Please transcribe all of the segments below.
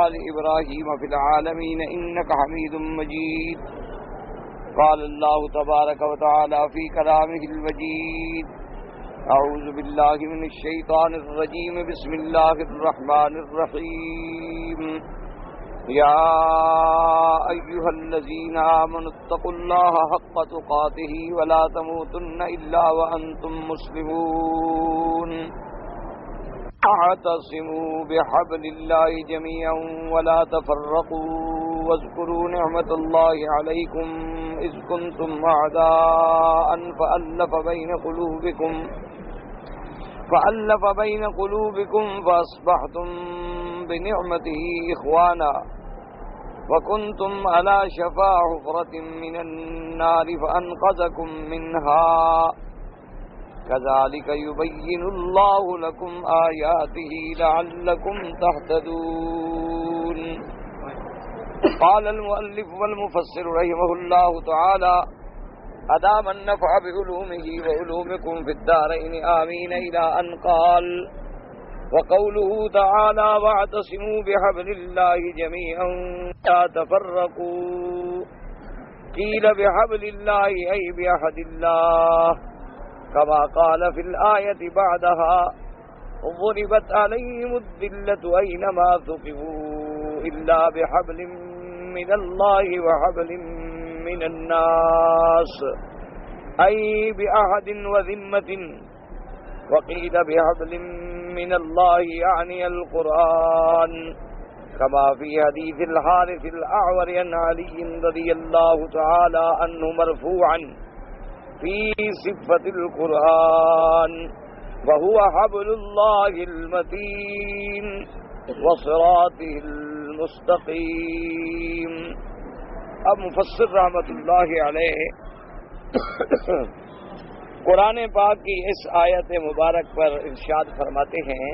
آل إبراهيم في العالمين إنك حميد مجيد. قال الله تبارك وتعالى في كلامه المجيد: أعوذ بالله من الشيطان الرجيم. بسم الله الرحمن الرحيم. يا أيها الذين آمنوا اتقوا الله حق تقاته ولا تموتن إلا وأنتم مسلمون. اعتصموا بحبل الله جميعا ولا تفرقوا واذكروا نعمة الله عليكم إذ كنتم أعداء فألف بين قلوبكم فأصبحتم بنعمته إخوانا وكنتم على شفا حفرة من النار فأنقذكم منها كذلك يبين الله لكم آياته لعلكم تهتدون. قال المؤلف والمفسر رحمه الله تعالى: أدام النفع بعلومه وعلومكم في الدارين آمين، إلى أن قال: وقوله تعالى: واعتصموا بحبل الله جميعا لا تفرقوا. قيل بحبل الله أي بأحد الله، كما قال في الآية بعدها: ضربت عليهم الذلة أينما ثقفوا إلا بحبل من الله وحبل من الناس، أي بأحد وذمة. وقيل بحبل من الله يعني القرآن، كما في حديث الحارث الأعور عن علي رضي الله تعالى عنه مرفوعا في صفة القرآن: وهو حبل الله المتين وصراطه المستقيم. اب مفسر رحمت اللہ علیہ قرآن پاک کی اس آیت مبارک پر ارشاد فرماتے ہیں: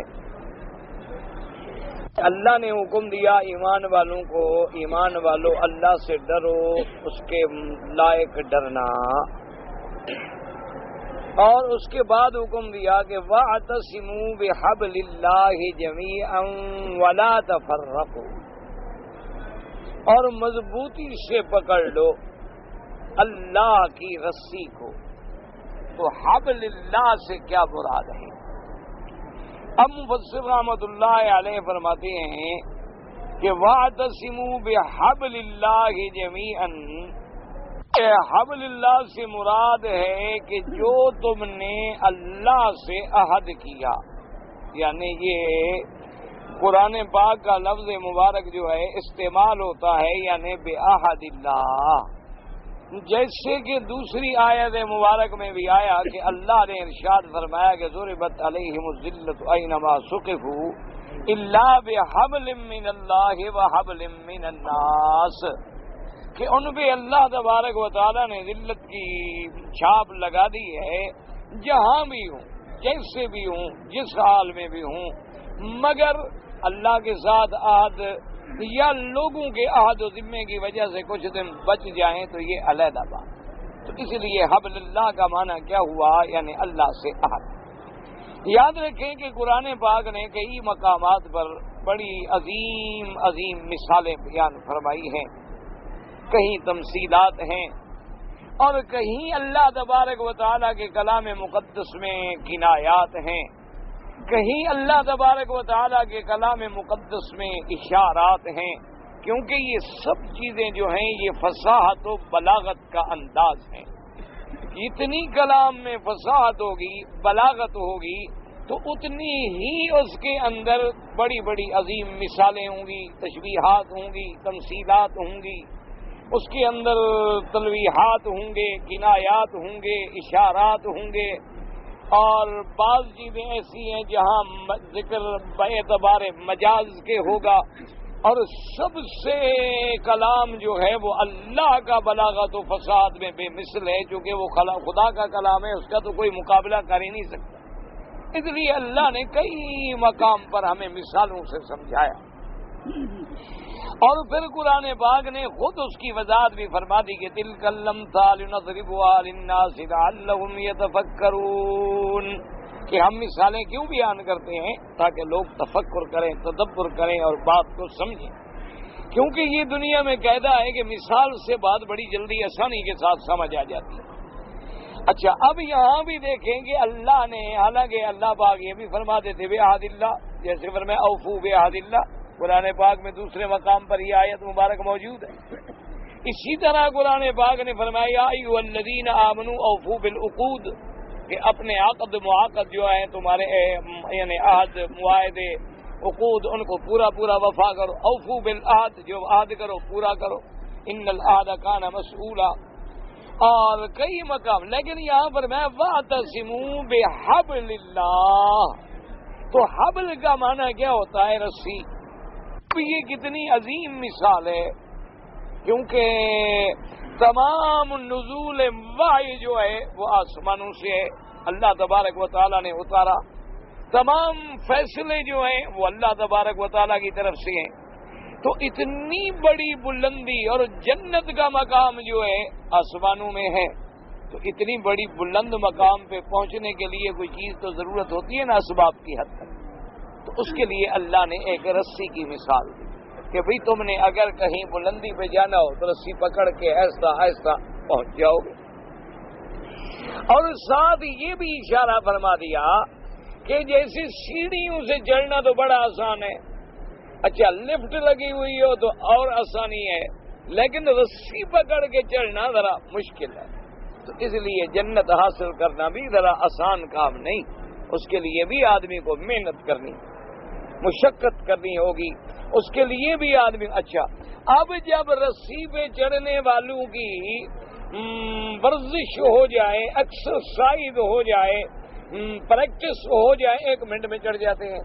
اللہ نے حکم دیا ایمان والوں کو، ایمان والو اللہ سے ڈرو، اس کے لائق ڈرنا، اور اس کے بعد حکم دیا کہ وَاعْتَصِمُوا بِحَبْلِ اللَّهِ جَمِيعًا وَلَا تَفَرَّقُوا، اور مضبوطی سے پکڑ لو اللہ کی رسی کو. تو حبل اللہ سے کیا مراد ہے؟ اب مفسر رحمۃ اللہ علیہ فرماتے ہیں کہ وَاعْتَصِمُوا بِحَبْلِ اللَّهِ جَمِيعًا، حبل اللہ سے مراد ہے کہ جو تم نے اللہ سے عہد کیا، یعنی یہ قرآن پاک کا لفظ مبارک جو ہے استعمال ہوتا ہے یعنی بعہد اللہ، جیسے کہ دوسری آیت مبارک میں بھی آیا کہ اللہ نے ارشاد فرمایا کہ ضربت علیہم الذلۃ اینما ثقفوا الا بحبل من اللہ وحبل من الناس، کہ ان پہ اللہ تبارک و تعالیٰ نے ذلت کی چھاپ لگا دی ہے، جہاں بھی ہوں، جیسے بھی ہوں، جس حال میں بھی ہوں، مگر اللہ کے ساتھ عہد یا لوگوں کے عہد و ذمے کی وجہ سے کچھ دن بچ جائیں تو یہ علیحدہ بات. تو اس لیے حبل اللہ کا معنی کیا ہوا؟ یعنی اللہ سے عہد. یاد رکھیں کہ قرآن پاک نے کئی مقامات پر بڑی عظیم عظیم مثالیں بیان فرمائی ہیں، کہیں تمثیلات ہیں اور کہیں اللہ تبارک و تعالیٰ کے کلام مقدس میں کنایات ہیں، کہیں اللہ تبارک و تعالیٰ کے کلام مقدس میں اشارات ہیں، کیونکہ یہ سب چیزیں جو ہیں یہ فصاحت و بلاغت کا انداز ہیں. اتنی کلام میں فصاحت ہوگی، بلاغت ہوگی، تو اتنی ہی اس کے اندر بڑی بڑی عظیم مثالیں ہوں گی، تشبیہات ہوں گی، تمثیلات ہوں گی، اس کے اندر تلویحات ہوں گے، کنایات ہوں گے، اشارات ہوں گے، اور بعض چیزیں ایسی ہیں جہاں ذکر باعتبار مجاز کے ہوگا. اور سب سے کلام جو ہے وہ اللہ کا بلاغت و فصاحت میں بے مثل ہے، چونکہ وہ خدا کا کلام ہے، اس کا تو کوئی مقابلہ کر ہی نہیں سکتا. اس لیے اللہ نے کئی مقام پر ہمیں مثالوں سے سمجھایا. اور پھر قرآن پاک نے خود اس کی وضاحت بھی فرما دی کہ تلک الامثال نضربها للناس لعلهم يتفکرون، کہ ہم مثالیں کیوں بیان کرتے ہیں؟ تاکہ لوگ تفکر کریں، تدبر کریں اور بات کو سمجھیں، کیونکہ یہ دنیا میں قاعدہ ہے کہ مثال سے بات بڑی جلدی آسانی کے ساتھ سمجھ آ جاتی ہے۔ اچھا، اب یہاں بھی دیکھیں کہ اللہ نے، حالانکہ اللہ پاک یہ بھی فرماتے تھے بعہد اللہ، جیسے فرمایا اوفو بعہد اللہ، قرآن پاک میں دوسرے مقام پر یہ آیت مبارک موجود ہے۔ اسی طرح قرآن پاک نے فرمایا یا ایھا الذین آمنوا اوفوا بالعقود، کہ اپنے عقد معاقد جو ہیں تمہارے یعنی عہد معاہدے عقود ان کو پورا پورا وفا کرو، اوفوا بالعہد، جو عہد کرو پورا کرو، ان العہد کان مسئولا، اور کئی مقام۔ لیکن یہاں پر میں واعتصموا بحبل اللہ، تو حبل کا معنی کیا ہوتا ہے؟ رسی۔ یہ کتنی عظیم مثال ہے، کیونکہ تمام نزول وحی جو ہے وہ آسمانوں سے ہے، اللہ تبارک و تعالیٰ نے اتارا، تمام فیصلے جو ہیں وہ اللہ تبارک و تعالیٰ کی طرف سے ہیں۔ تو اتنی بڑی بلندی، اور جنت کا مقام جو ہے آسمانوں میں ہے، تو اتنی بڑی بلند مقام پہ پہنچنے کے لیے کوئی چیز تو ضرورت ہوتی ہے نا اسباب کی حد تک، تو اس کے لیے اللہ نے ایک رسی کی مثال دی کہ بھئی تم نے اگر کہیں بلندی پہ جانا ہو تو رسی پکڑ کے ایسا ایسا پہنچ جاؤ گے۔ اور ساتھ یہ بھی اشارہ فرما دیا کہ جیسے سیڑھیوں سے چڑھنا تو بڑا آسان ہے، اچھا لفٹ لگی ہوئی ہو تو اور آسانی ہے، لیکن رسی پکڑ کے چڑھنا ذرا مشکل ہے۔ تو اس لیے جنت حاصل کرنا بھی ذرا آسان کام نہیں، اس کے لیے بھی آدمی کو محنت کرنی، مشقت کرنی ہوگی، اس کے لیے بھی آدمی۔ اچھا، اب جب رسی پہ چڑھنے والوں کی ورزش ہو جائے، ایکسرسائز ہو جائے، پریکٹس ہو جائے، 1 منٹ میں چڑھ جاتے ہیں۔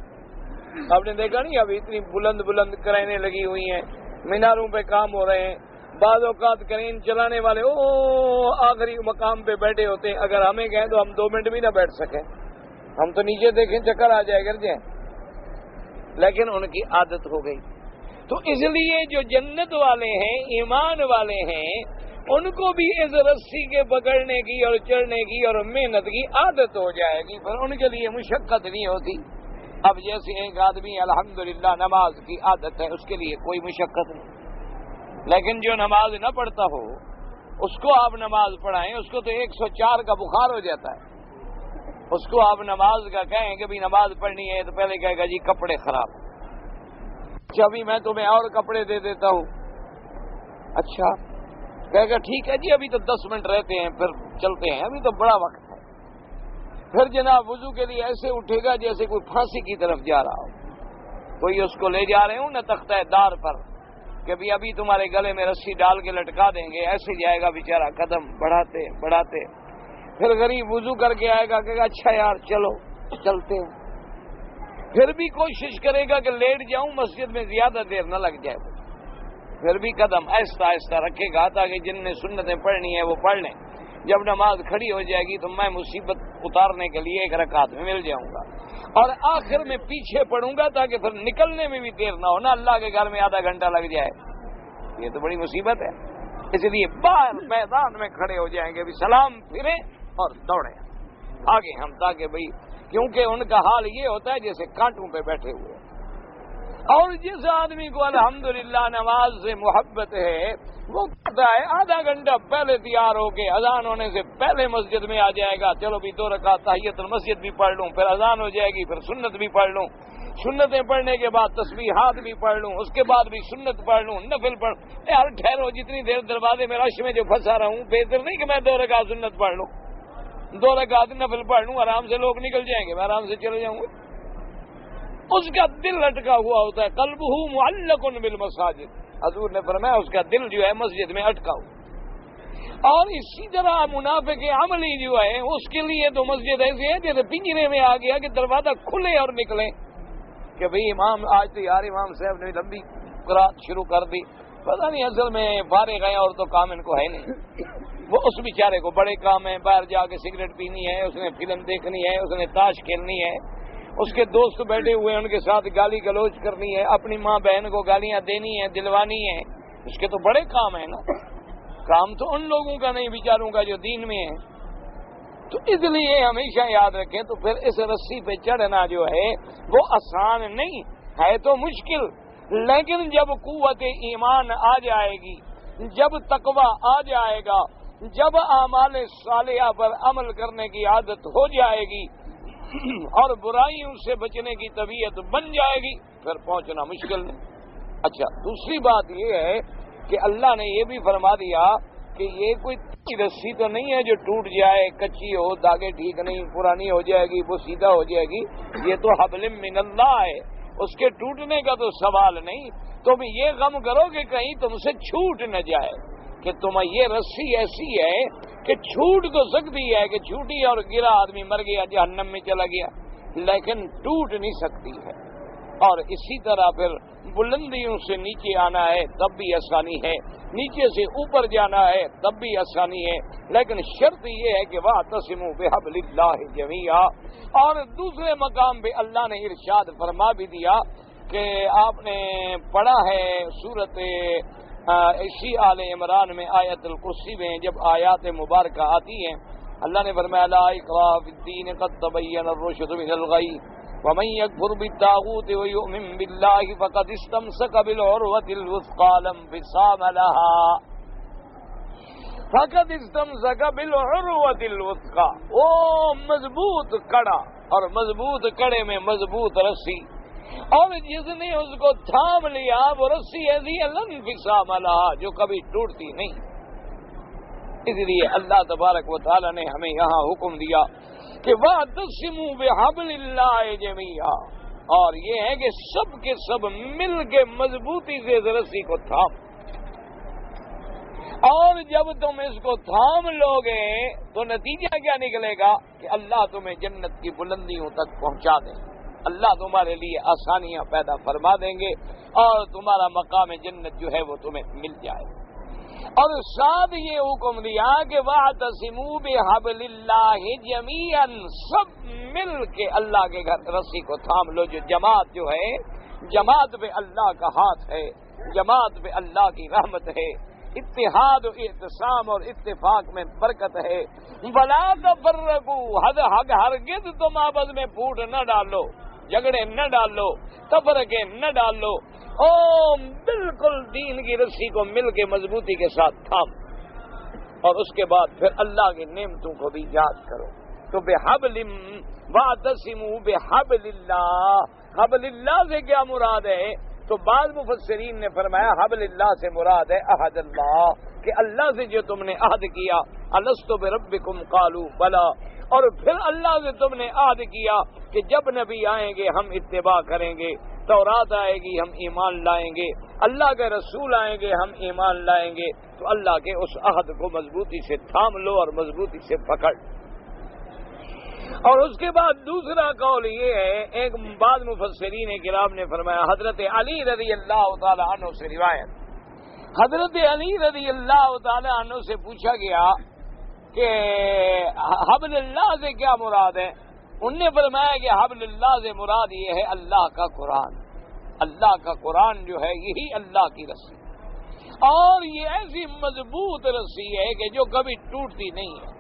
آپ نے دیکھا نہیں، ابھی اتنی بلند بلند کرینیں لگی ہوئی ہیں، میناروں پہ کام ہو رہے ہیں، بعض اوقات کرین چلانے والے آخری مقام پہ بیٹھے ہوتے ہیں، اگر ہمیں کہیں تو ہم 2 منٹ بھی نہ بیٹھ سکیں، ہم تو نیچے دیکھیں چکر آ جائے گر جائیں، لیکن ان کی عادت ہو گئی۔ تو اس لیے جو جنت والے ہیں، ایمان والے ہیں، ان کو بھی اس رسی کے پکڑنے کی اور چڑھنے کی اور محنت کی عادت ہو جائے گی، پر ان کے لیے مشقت نہیں ہوتی۔ اب جیسے ایک آدمی الحمدللہ نماز کی عادت ہے، اس کے لیے کوئی مشقت نہیں، لیکن جو نماز نہ پڑھتا ہو اس کو آپ نماز پڑھائیں، اس کو تو 104 کا بخار ہو جاتا ہے، اس کو آپ نماز کا کہیں کہ بھی نماز پڑھنی ہے تو پہلے کہے گا جی کپڑے خراب، اچھا ابھی میں تمہیں اور کپڑے دے دیتا ہوں، اچھا کہے گا ٹھیک ہے جی ابھی تو 10 منٹ رہتے ہیں پھر چلتے ہیں، ابھی تو بڑا وقت ہے، پھر جناب وضو کے لیے ایسے اٹھے گا جیسے کوئی پھانسی کی طرف جا رہا ہو، کوئی اس کو لے جا رہے ہوں نہ تختہ دار پر کہ بھی ابھی تمہارے گلے میں رسی ڈال کے لٹکا دیں گے، ایسے جائے گا بیچارہ قدم بڑھاتے بڑھاتے، پھر غریب وضو کر کے آئے گا کہ اچھا یار چلو چلتے ہیں، پھر بھی کوشش کرے گا کہ لیٹ جاؤں مسجد میں زیادہ دیر نہ لگ جائے، پھر بھی قدم آہستہ آہستہ رکھے گا تاکہ جن نے سنتیں پڑھنی ہے وہ پڑھ لیں، جب نماز کھڑی ہو جائے گی تو میں مصیبت اتارنے کے لیے 1 رکعت میں مل جاؤں گا، اور آخر میں پیچھے پڑھوں گا تاکہ پھر نکلنے میں بھی دیر نہ ہو، نہ اللہ کے گھر میں آدھا گھنٹہ لگ جائے، یہ تو بڑی مصیبت ہے۔ اس لیے باہر میدان میں کھڑے ہو جائیں گے، بھی سلام پھریں اور دوڑیں آگے ہم، تاکہ بھئی کیونکہ ان کا حال یہ ہوتا ہے جیسے کانٹوں پہ بیٹھے ہوئے، اور جس آدمی کو الحمدللہ نماز سے محبت ہے وہ کہتا ہے آدھا گھنٹہ پہلے تیار ہو کے اذان ہونے سے پہلے مسجد میں آ جائے گا، چلو بھی 2 رکعت تحیۃ المسجد بھی پڑھ لوں، پھر اذان ہو جائے گی، پھر سنت بھی پڑھ لوں، سنتیں پڑھنے کے بعد تسبیحات بھی پڑھ لوں، اس کے بعد بھی سنت پڑھ لوں، نفل پڑھ، یار ٹھہرو، جتنی دیر دروازے میں رش میں جو پھنسا رہا ہوں بہتر نہیں کہ میں 2 رکعت سنت پڑھ لوں، 2 رکعت نفل پڑھ لوں، آرام سے لوگ نکل جائیں گے، میں آرام سے چلے جاؤں گا۔ اس کا دل لٹکا ہوا ہوتا ہے، قلبہ معلق بالمساجد، حضور نے فرمایا اس کا دل جو ہے مسجد میں اٹکا ہوا۔ اور اسی طرح منافق عملی جو ہے اس کے لیے تو مسجد ایسے ہے جیسے پنجرے میں آ گیا کہ دروازہ کھلے اور نکلے کہ بھئی امام آج تو یار امام صاحب نے لمبی قرات شروع کر دی، پتہ نہیں اصل میں فارغ ہیں اور تو کام ان کو ہے نہیں، وہ اس بیچارے کو بڑے کام ہیں، باہر جا کے سگریٹ پینی ہے، اس نے فلم دیکھنی ہے، اس نے تاش کھیلنی ہے، اس کے دوست بیٹھے ہوئے ان کے ساتھ گالی گلوچ کرنی ہے، اپنی ماں بہن کو گالیاں دینی ہے، دلوانی ہے، اس کے تو بڑے کام ہیں نا، کام تو ان لوگوں کا نہیں بیچاروں کا جو دین میں ہے۔ تو اس لیے ہمیشہ یاد رکھیں، تو پھر اس رسی پہ چڑھنا جو ہے وہ آسان نہیں ہے، تو مشکل، لیکن جب قوت ایمان آ جائے گی، جب تقوی آ جائے گا، جب اعمال صالحہ پر عمل کرنے کی عادت ہو جائے گی اور برائیوں سے بچنے کی طبیعت بن جائے گی، پھر پہنچنا مشکل نہیں۔ اچھا، دوسری بات یہ ہے کہ اللہ نے یہ بھی فرما دیا کہ یہ کوئی رسی تو نہیں ہے جو ٹوٹ جائے، کچی ہو، داغے ٹھیک نہیں، پرانی ہو جائے گی، وہ سیدھا ہو جائے گی، یہ تو حبل من اللہ ہے، اس کے ٹوٹنے کا تو سوال نہیں۔ تم یہ غم کرو کہ کہیں تم سے چھوٹ نہ جائے، کہ تمہیں یہ رسی ایسی ہے کہ چھوٹ تو سکتی ہے کہ چھوٹی اور گرا آدمی مر گیا، جہنم میں چلا گیا، لیکن ٹوٹ نہیں سکتی ہے۔ اور اسی طرح پھر بلندیوں سے نیچے آنا ہے تب بھی آسانی ہے، نیچے سے اوپر جانا ہے تب بھی آسانی ہے، لیکن شرط یہ ہے کہ وَاعْتَصِمُوا بِحَبْلِ اللَّهِ جَمِيعًا۔ اور دوسرے مقام پہ اللہ نے ارشاد فرما بھی دیا کہ آپ نے پڑھا ہے سورت اسی آل عمران میں آیت الکرسی میں جب آیات مبارکہ آتی ہیں، اللہ نے فرمایا لا اکراہ فی الدین قد تبین الرشد من الغی ومن یکفر بالطاغوت ویؤمن باللہ فقد استمسک بالعروۃ الوثقی لا انفصام لها، فقد استمسک بالعروۃ الوثقی، وہ مضبوط کڑا، اور مضبوط کڑے میں مضبوط رسی، اور جس نے اس کو تھام لیا وہ رسی ایسی لا انفصام لها، جو کبھی ٹوٹتی نہیں۔ اس لیے اللہ تبارک و تعالی نے ہمیں یہاں حکم دیا کہ وَاعْتَصِمُوا بِحَبْلِ اللَّهِ جَمِيعًا، اور یہ ہے کہ سب کے سب مل کے مضبوطی سے اس رسی کو تھام، اور جب تم اس کو تھام لو گے تو نتیجہ کیا نکلے گا کہ اللہ تمہیں جنت کی بلندیوں تک پہنچا دیں، اللہ تمہارے لیے آسانیاں پیدا فرما دیں گے، اور تمہارا مقام جنت جو ہے وہ تمہیں مل جائے گا۔ اور ساتھ یہ حکم دیا کہ وَاعْتَصِمُوا بِحَبْلِ اللَّهِ جَمِيعًا، سب مل کے اللہ کے گھر رسی کو تھام لو۔ جو جماعت جو ہے، جماعت پہ اللہ کا ہاتھ ہے، جماعت پہ اللہ کی رحمت ہے، اتحاد و اعتصام اور اتفاق میں برکت ہے۔ وَلَا تَفَرَّقُوا، ہرگز تم آپس میں پھوٹ نہ ڈالو، جھگڑے نہ ڈالو، تفرقے نہ ڈالو، بالکل دین کی رسی کو مل کے مضبوطی کے ساتھ تھام، اور اس کے بعد پھر اللہ کی نعمتوں کو بھی یاد کرو۔ تو بحبل وَاعْتَصِمُوا بِحَبْلِ اللَّهِ، حبل اللہ سے کیا مراد ہے؟ تو بعض مفسرین نے فرمایا حبل اللہ سے مراد ہے عہد اللہ، کہ اللہ سے جو تم نے عہد کیا، الستُ بربکم قالوا بلا، اور پھر اللہ سے تم نے عہد کیا کہ جب نبی آئیں گے ہم اتباع کریں گے، تورات آئے گی ہم ایمان لائیں گے، اللہ کے رسول آئیں گے ہم ایمان لائیں گے، تو اللہ کے اس عہد کو مضبوطی سے تھام لو اور مضبوطی سے پکڑ۔ اور اس کے بعد دوسرا قول یہ ہے، ایک بعض مفسرین کرام نے فرمایا، حضرت علی رضی اللہ تعالی عنہ سے روایت، حضرت علی رضی اللہ تعالی عنہ سے پوچھا گیا کہ حبل اللہ سے کیا مراد ہے؟ انہوں نے فرمایا کہ حبل اللہ سے مراد یہ ہے اللہ کا قرآن، اللہ کا قرآن جو ہے یہی اللہ کی رسی، اور یہ ایسی مضبوط رسی ہے کہ جو کبھی ٹوٹتی نہیں ہے،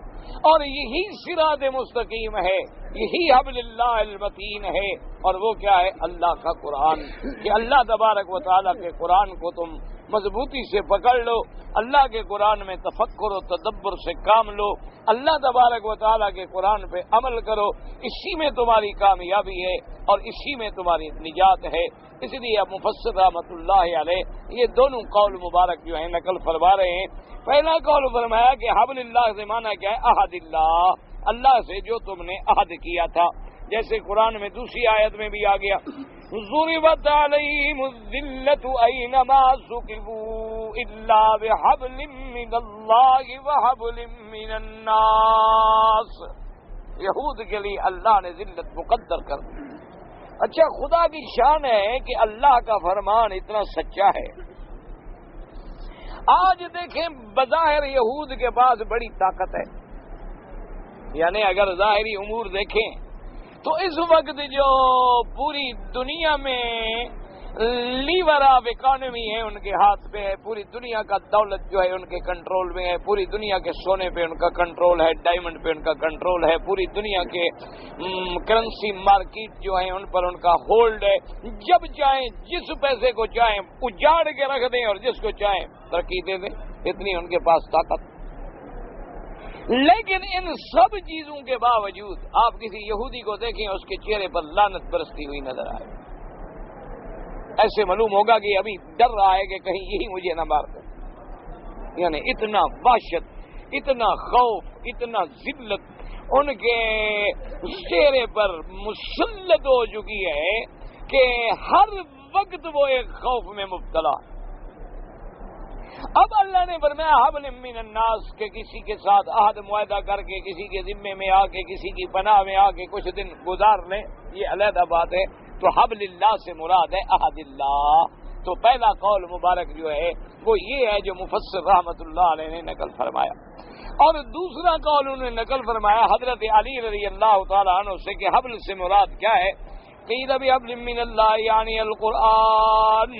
اور یہی صراط مستقیم ہے، یہی حبل اللہ المتین ہے، اور وہ کیا ہے؟ اللہ کا قرآن، کہ اللہ تبارک و تعالیٰ کے قرآن کو تم مضبوطی سے پکڑ لو، اللہ کے قرآن میں تفکر و تدبر سے کام لو، اللہ تبارک و تعالیٰ کے قرآن پہ عمل کرو، اسی میں تمہاری کامیابی ہے اور اسی میں تمہاری نجات ہے۔ اس لیے اب مفسر رحمۃ اللہ علیہ یہ دونوں قول مبارک جو ہیں نقل فرما رہے ہیں۔ پہلا قول فرمایا کہ حبل اللہ سے معنی کیا ہے؟ عہد اللہ، اللہ سے جو تم نے عہد کیا تھا، جیسے قرآن میں دوسری آیت میں بھی آ گیا ضربت علیہم الذلۃ اینما ثقفوا الا بحبل من اللہ وحبل من الناس، یہود کے لیے اللہ نے ذلت مقدر کر دی۔ اچھا، خدا کی شان ہے کہ اللہ کا فرمان اتنا سچا ہے۔ آج دیکھیں بظاہر یہود کے پاس بڑی طاقت ہے، یعنی اگر ظاہری امور دیکھیں تو اس وقت جو پوری دنیا میں لیور آف اکانومی ہے ان کے ہاتھ پہ ہے، پوری دنیا کا دولت جو ہے ان کے کنٹرول میں ہے، پوری دنیا کے سونے پہ ان کا کنٹرول ہے، ڈائمنڈ پہ ان کا کنٹرول ہے، پوری دنیا کے کرنسی مارکیٹ جو ہے ان پر ان کا ہولڈ ہے، جب چاہیں جس پیسے کو چاہیں اجاڑ کے رکھ دیں اور جس کو چاہیں ترقی دے دیں، اتنی ان کے پاس طاقت۔ لیکن ان سب چیزوں کے باوجود آپ کسی یہودی کو دیکھیں اس کے چہرے پر لعنت برستی ہوئی نظر آئے، ایسے معلوم ہوگا کہ ابھی ڈر رہا ہے کہ کہیں یہی مجھے نہ مار دے، یعنی اتنا وحشت، اتنا خوف، اتنا ذلت ان کے چہرے پر مسلط ہو چکی ہے کہ ہر وقت وہ ایک خوف میں مبتلا۔ اب اللہ نے فرمایا حبل من الناس کہ کسی کے ساتھ عہد معاہدہ کر کے کسی کے ذمے میں آ کے کسی کی پناہ میں آ کے کچھ دن گزار لیں، یہ علیحدہ بات ہے۔ تو حبل اللہ سے مراد ہے عہد اللہ۔ تو پہلا قول مبارک جو ہے وہ یہ ہے جو مفسر رحمت اللہ علیہ نے نقل فرمایا، اور دوسرا قول انہوں نے نقل فرمایا حضرت علی رضی اللہ تعالیٰ عنہ سے کہ حبل سے مراد کیا ہے، قیل بحبل من اللہ یعنی القرآن،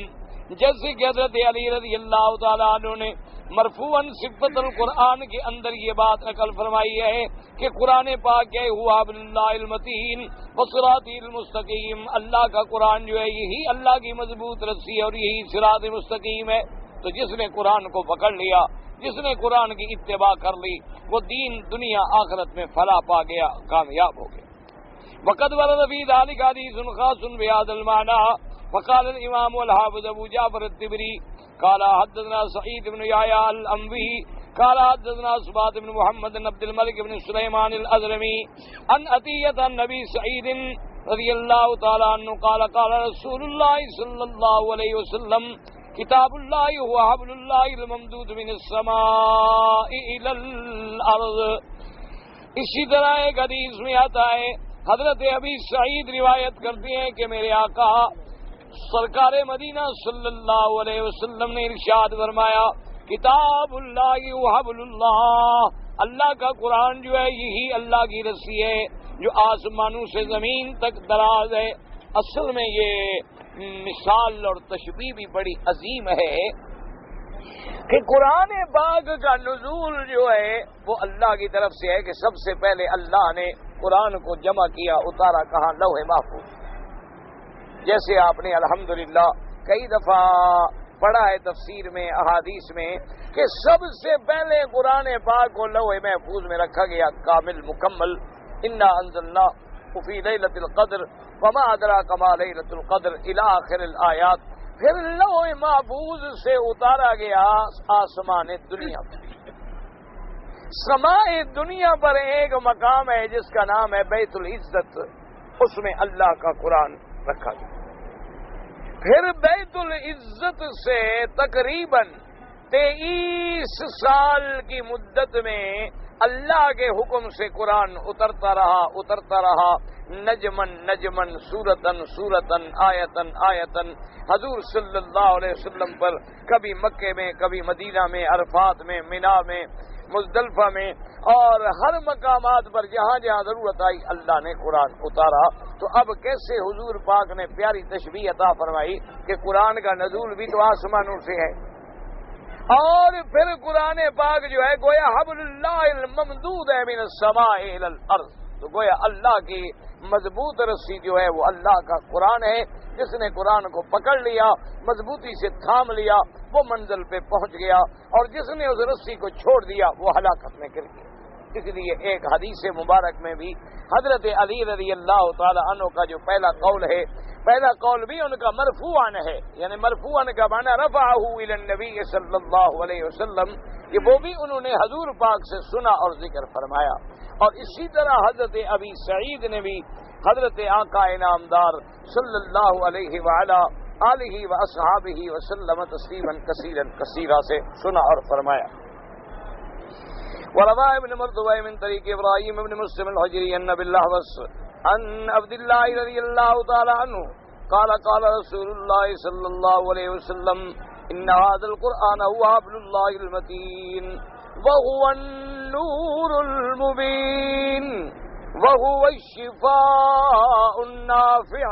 جیسے کہ حضرت علی رضی اللہ تعالیٰ عنہ نے مرفوعاً صفت القرآن کے اندر یہ بات نقل فرمائی ہے کہ قرآن پاک ہے ہوا حبل اللہ المتین وصراط المستقیم، اللہ کا قرآن جو ہے یہی اللہ کی مضبوط رسی ہے اور یہی صراط مستقیم ہے۔ تو جس نے قرآن کو پکڑ لیا، جس نے قرآن کی اتباع کر لی، وہ دین دنیا آخرت میں فلاح پا گیا، کامیاب ہو گیا۔ وقد ورد فی ذلک حدیث خاص بهذا المعنى، فقال الامام الحافظ ابو جعفر الطبری قال حدثنا سعید بن یحیی الانوی قال حدثنا صبات بن محمد بن عبد الملک بن سلیمان الازرمی عن عطیۃ النبی سعید رضی اللہ تعالی عنہ قال قال رسول اللہ صلی اللہ علیہ وسلم کتاب اللہ هو حبل اللہ الممدود من السماء الى الارض۔ اسی طرح ایک حدیث میں آتا ہے، حضرت ابی سعید روایت کرتے ہیں کہ میرے آقا سرکار مدینہ صلی اللہ علیہ وسلم نے ارشاد فرمایا کتاب اللہ و حبل اللہ، اللہ کا قرآن جو ہے یہی اللہ کی رسی ہے جو آسمانوں سے زمین تک دراز ہے۔ اصل میں یہ مثال اور تشبیہ بھی بڑی عظیم ہے کہ قرآن پاک کا نزول جو ہے وہ اللہ کی طرف سے ہے کہ سب سے پہلے اللہ نے قرآن کو جمع کیا، اتارا کہاں؟ لوح محفوظ۔ جیسے آپ نے الحمدللہ کئی دفعہ پڑھا ہے تفسیر میں، احادیث میں، کہ سب سے پہلے قرآن پاک کو لوح محفوظ میں رکھا گیا کامل مکمل۔ انا انزلنا فی لیلۃ القدر وما ادراک ما لیلۃ القدر الی آخر الآیات۔ پھر لوح محفوظ سے اتارا گیا آسمان دنیا پر۔ سماء دنیا پر ایک مقام ہے جس کا نام ہے بیت العزت، اس میں اللہ کا قرآن رکھا گیا۔ پھر بیت العزت سے تقریباً 23 سال کی مدت میں اللہ کے حکم سے قرآن اترتا رہا نجمن نجمن سورتن سورتن آیتن آیتن، حضور صلی اللہ علیہ وسلم پر کبھی مکے میں، کبھی مدینہ میں، عرفات میں، مینا میں، مزدلفہ میں، اور ہر مقامات پر جہاں جہاں ضرورت آئی اللہ نے قرآن اتارا۔ تو اب کیسے حضور پاک نے پیاری تشبیہ عطا فرمائی کہ قرآن کا نزول بھی تو آسمانوں سے ہے، اور پھر قرآن پاک جو ہے گویا حبل اللہ الممدود ہے من السماء الى الارض، تو گویا اللہ کی مضبوط رسی جو ہے وہ اللہ کا قرآن ہے۔ جس نے قرآن کو پکڑ لیا، مضبوطی سے تھام لیا، وہ منزل پہ پہنچ گیا، اور جس نے اس رسی کو چھوڑ دیا وہ ہلاکت میں گر گیا۔ اس لیے ایک حدیث مبارک میں بھی حضرت علی رضی اللہ تعالی عنہ کا جو پہلا قول ہے، پہلا قول بھی ان کا مرفوعاً ہے، یعنی مرفوعاً کا معنی رفعہ الی النبی صلی اللہ علیہ وسلم، کہ وہ بھی انہوں نے حضور پاک سے سنا اور ذکر فرمایا۔ اور اسی طرح حضرت ابی سعید نے بھی حضرت آقا انعامدار صلی اللہ علیہ وعلا آلہ واصحابہ وسلم تسلیما کثیرا کثیرا سے سنا اور فرمایا۔ وروى ابن مردوى من طريق ابراهيم بن مسلم الحجري ان بالله عن عبد الله رضي الله تعالى عنه قال قال رسول الله صلى الله عليه وسلم ان هذا القرآن هو حبل الله المتين وهو النور المبين وهو الشفاء النافع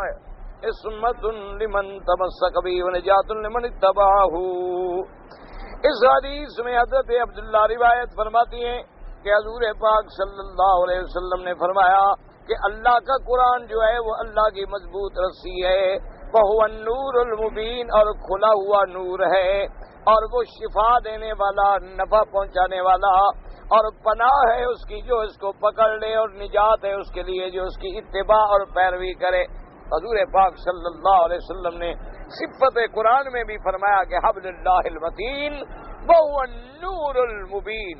عصمۃ لمن تمسک بہ ونجات لمن اتبعہ۔ اس حدیث میں حضرت عبداللہ روایت فرماتی ہیں کہ حضور پاک صلی اللہ علیہ وسلم نے فرمایا کہ اللہ کا قرآن جو ہے وہ اللہ کی مضبوط رسی ہے، وَهُوَ النُّورُ الْمُبِينُ، اور کھلا ہوا نور ہے، اور وہ شفا دینے والا، نفع پہنچانے والا، اور پناہ ہے اس کی جو اس کو پکڑ لے، اور نجات ہے اس کے لیے جو اس کی اتباع اور پیروی کرے۔ حضور پاک صلی اللہ علیہ وسلم نے صفت قرآن میں بھی فرمایا کہ حبل اللہ المتین وَهُوَ النُّورُ الْمُبِينُ۔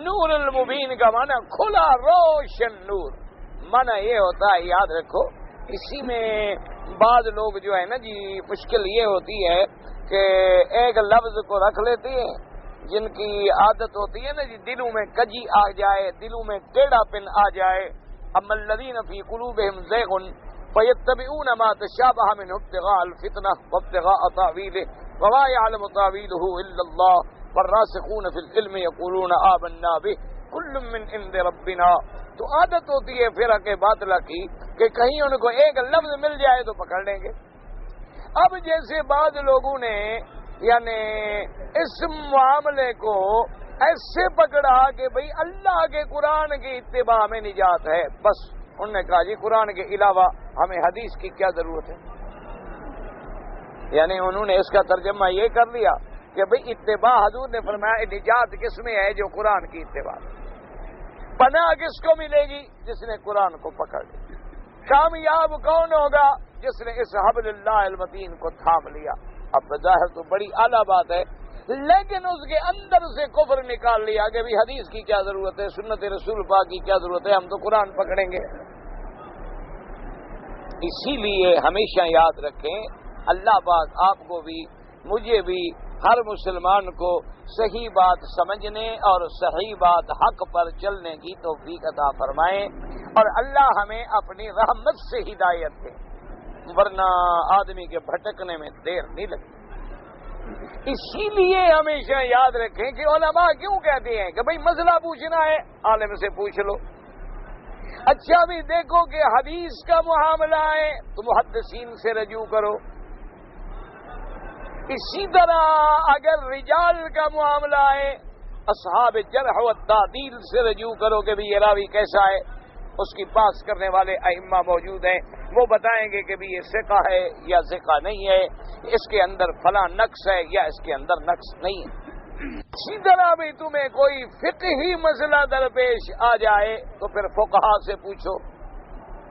نور المبین کا معنی کھلا روشن نور، معنی یہ ہوتا ہے، یاد رکھو، اسی میں بعض لوگ جو ہے نا جی مشکل یہ ہوتی ہے کہ ایک لفظ کو رکھ لیتے ہیں، جن کی عادت ہوتی ہے نا جی دلوں میں کجی آ جائے، دلوں میں ٹیڑھا پن آ جائے۔ اما الذین فی قلوبہم زیغ فیتبعون ما تشابہ منہ ابتغاء الفتنہ وابتغاء تأویلہ وما یعلم تأویلہ الا اللہ والراسخون فی العلم یقولون آمنا بہ کل من عند ربنا۔ تو عادت ہوتی ہے فرق باطلہ کی کہ کہیں ان کو ایک لفظ مل جائے تو پکڑ لیں گے۔ اب جیسے بعض لوگوں نے یعنی اس معاملے کو ایسے پکڑا کہ بھئی اللہ کے قرآن کی اتباع میں نجات ہے، بس انہوں نے کہا جی قرآن کے علاوہ ہمیں حدیث کی کیا ضرورت ہے، یعنی انہوں نے اس کا ترجمہ یہ کر لیا کہ بھئی اتباع، حضور نے فرمایا نجات کس میں ہے؟ جو قرآن کی اتباع۔ پناہ کس کو ملے گی؟ جس نے قرآن کو پکڑ لیا۔ کامیاب کون ہوگا؟ جس نے اس حبل اللہ المتین کو تھام لیا۔ اب بظاہر تو بڑی اعلیٰ بات ہے، لیکن اس کے اندر سے کفر نکال لیا کہ بھی حدیث کی کیا ضرورت ہے، سنت رسول پاک کی کیا ضرورت ہے، ہم تو قرآن پکڑیں گے۔ اسی لیے ہمیشہ یاد رکھیں، اللہ پاک آپ کو بھی مجھے بھی ہر مسلمان کو صحیح بات سمجھنے اور صحیح بات حق پر چلنے کی توفیق عطا فرمائیں، اور اللہ ہمیں اپنی رحمت سے ہدایت دے، ورنہ آدمی کے بھٹکنے میں دیر نہیں لگتی۔ اسی لیے ہمیشہ یاد رکھیں کہ علماء کیوں کہتے ہیں کہ بھئی مسئلہ پوچھنا ہے عالم سے پوچھ لو۔ اچھا بھی دیکھو کہ حدیث کا معاملہ ہے تو محدثین سے رجوع کرو۔ اسی طرح اگر رجال کا معاملہ ہے اصحاب جرح و تعدیل سے رجوع کرو کہ بھی یہ راوی کیسا ہے، اس کی بحث کرنے والے ائمہ موجود ہیں، وہ بتائیں گے کہ بھی یہ ثقہ ہے یا ثقہ نہیں ہے، اس کے اندر فلاں نقص ہے یا اس کے اندر نقص نہیں ہے۔ اسی طرح بھی تمہیں کوئی فقہی مسئلہ درپیش آ جائے تو پھر فقہا سے پوچھو۔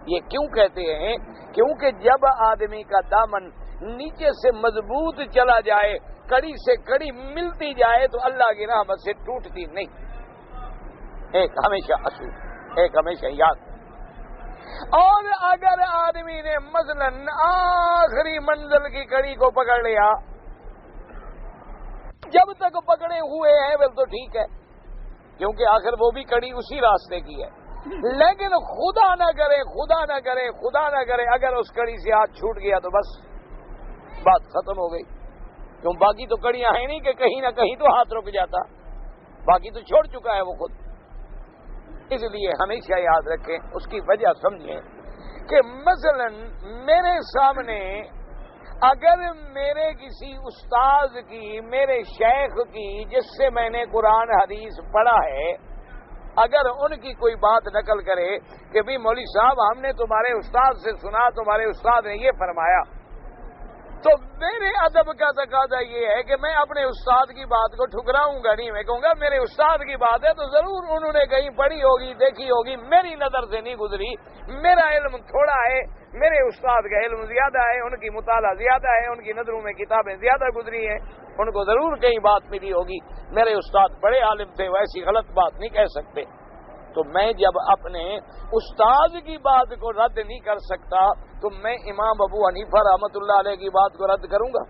یہ کیوں کہتے ہیں؟ کیونکہ جب آدمی کا دامن نیچے سے مضبوط چلا جائے، کڑی سے کڑی ملتی جائے تو اللہ کی رحمت سے ٹوٹتی نہیں۔ ایک ہمیشہ اصول، ایک ہمیشہ یاد۔ اور اگر آدمی نے مثلا آخری منزل کی کڑی کو پکڑ لیا، جب تک پکڑے ہوئے ہیں وہ تو ٹھیک ہے، کیونکہ آخر وہ بھی کڑی اسی راستے کی ہے، لیکن خدا نہ کرے خدا نہ کرے خدا نہ کرے اگر اس کڑی سے ہاتھ چھوٹ گیا تو بس بات ختم ہو گئی، کیوں باقی تو کڑیاں ہیں نہیں کہ کہیں نہ کہیں تو ہاتھ رک جاتا، باقی تو چھوڑ چکا ہے وہ خود۔ اس لیے ہمیشہ یاد رکھیں، اس کی وجہ سمجھیں کہ مثلا میرے سامنے اگر میرے کسی استاد کی، میرے شیخ کی جس سے میں نے قرآن حدیث پڑھا ہے، اگر ان کی کوئی بات نقل کرے کہ بھی مولوی صاحب ہم نے تمہارے استاد سے سنا، تمہارے استاد نے یہ فرمایا، تو میرے ادب کا تقاضا یہ ہے کہ میں اپنے استاد کی بات کو ٹھکراؤں گا نہیں، میں کہوں گا میرے استاد کی بات ہے تو ضرور انہوں نے کہیں پڑھی ہوگی، دیکھی ہوگی، میری نظر سے نہیں گزری، میرا علم تھوڑا ہے، میرے استاد کا علم زیادہ ہے، ان کی مطالعہ زیادہ ہے، ان کی نظروں میں کتابیں زیادہ گزری ہیں، ان کو ضرور کہیں بات ملی ہوگی، میرے استاد بڑے عالم تھے، ویسی غلط بات نہیں کہہ سکتے۔ تو میں جب اپنے استاد کی بات کو رد نہیں کر سکتا تو میں امام ابو حنیفہ رحمۃ اللہ علیہ کی بات کو رد کروں گا؟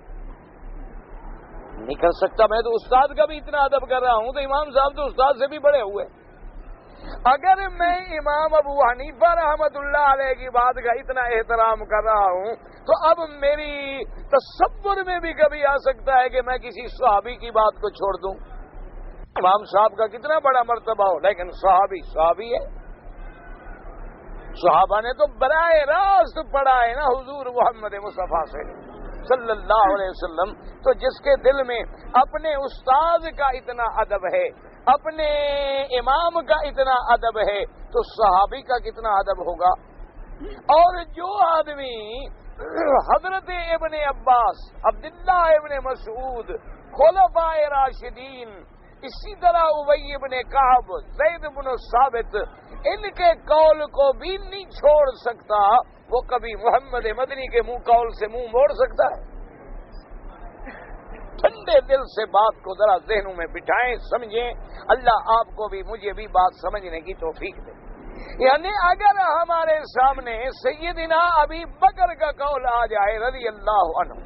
نہیں کر سکتا۔ میں تو استاد کا بھی اتنا ادب کر رہا ہوں تو امام صاحب تو استاد سے بھی بڑے ہوئے۔ اگر میں امام ابو حنیفہ رحمۃ اللہ علیہ کی بات کا اتنا احترام کر رہا ہوں تو اب میری تصور میں بھی کبھی آ سکتا ہے کہ میں کسی صحابی کی بات کو چھوڑ دوں۔ امام صاحب کا کتنا بڑا مرتبہ ہو لیکن صحابی ہے۔ صحابہ نے تو براہ راست پڑھا ہے نا حضور محمد مصطفیٰ سے صلی اللہ علیہ وسلم. تو جس کے دل میں اپنے استاد کا اتنا ادب ہے، اپنے امام کا اتنا ادب ہے، تو صحابی کا کتنا ادب ہوگا. اور جو آدمی حضرت ابن عباس، عبداللہ ابن مسعود، خلفائے راشدین، اسی طرح ابی ابن کعب، زید بن ثابت، ان کے قول کو بھی نہیں چھوڑ سکتا، وہ کبھی محمد مدنی کے منہ قول سے منہ موڑ سکتا ہے؟ ٹھنڈے دل سے بات کو ذرا ذہنوں میں بٹھائیں، سمجھیں. اللہ آپ کو بھی مجھے بھی بات سمجھنے کی توفیق دے. یعنی اگر ہمارے سامنے سیدنا ابی بکر کا قول آ جائے رضی اللہ عنہ،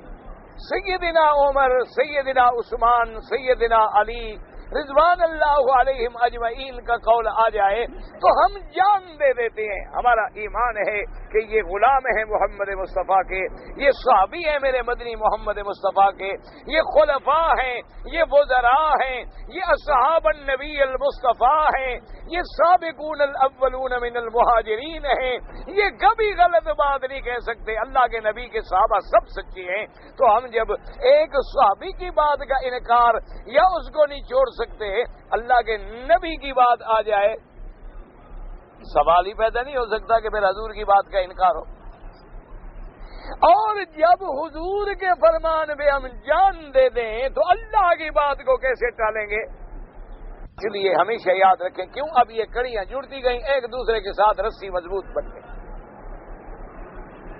سیدنا عمر، سیدنا عثمان، سیدنا علی رضوان اللہ علیہم اجمعین کا قول آ جائے تو ہم جان دے دیتے ہیں. ہمارا ایمان ہے کہ یہ غلام ہیں محمد مصطفیٰ کے، یہ صحابی ہیں میرے مدنی محمد مصطفیٰ کے، یہ خلفاء ہیں، یہ وزراء ہیں، یہ اصحاب النبی المصطفیٰ ہیں، یہ سابقون الاولون من المہاجرین ہیں. یہ کبھی غلط بات نہیں کہہ سکتے. اللہ کے نبی کے صحابہ سب سچے ہیں. تو ہم جب ایک صحابی کی بات کا انکار یا اس کو نہیں چھوڑ سکتے، اللہ کے نبی کی بات آ جائے، سوال ہی پیدا نہیں ہو سکتا کہ پھر حضور کی بات کا انکار ہو. اور جب حضور کے فرمان پہ ہم جان دے دیں تو اللہ کی بات کو کیسے ٹالیں گے؟ اس لیے ہمیشہ یاد رکھیں، کیوں اب یہ کڑیاں جڑتی گئیں، ایک دوسرے کے ساتھ رسی مضبوط بن گئی.